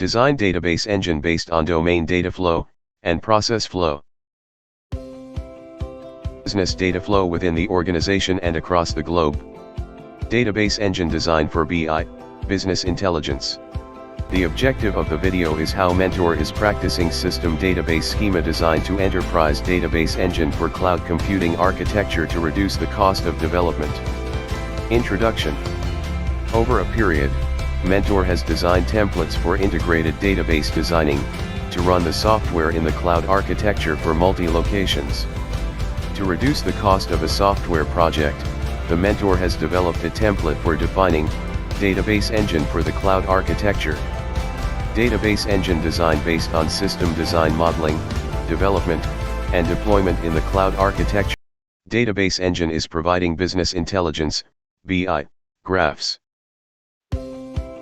Design database engine based on domain data flow and process flow. Business data flow within the organization and across the globe. Database engine design for BI, business intelligence. The objective of the video is how Mentor is practicing system database schema design to enterprise database engine for cloud computing architecture to reduce the cost of development. Introduction. Over a period, Mentor has designed templates for integrated database designing, to run the software in the cloud architecture for multi-locations. To reduce the cost of a software project, the Mentor has developed a template for defining database engine for the cloud architecture. Database engine design based on system design modeling, development, and deployment in the cloud architecture. Database engine is providing business intelligence, BI, graphs.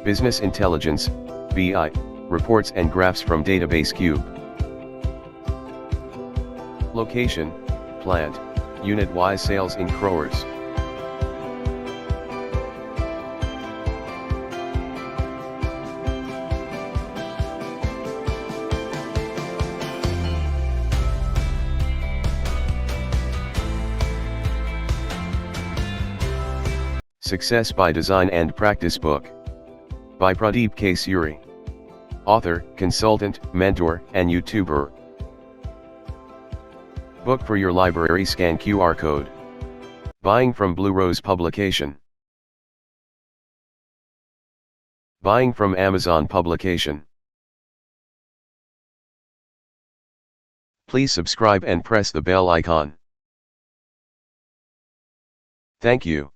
Business intelligence, BI, reports and graphs from database cube. Location, plant, unit-wise sales in crores. Success by Design and Practice Book. By Pradeep K. Suri. Author, consultant, mentor, and YouTuber. Book for your library. Scan QR code. Buying from Blue Rose Publication. Buying from Amazon Publication. Please subscribe and press the bell icon. Thank you.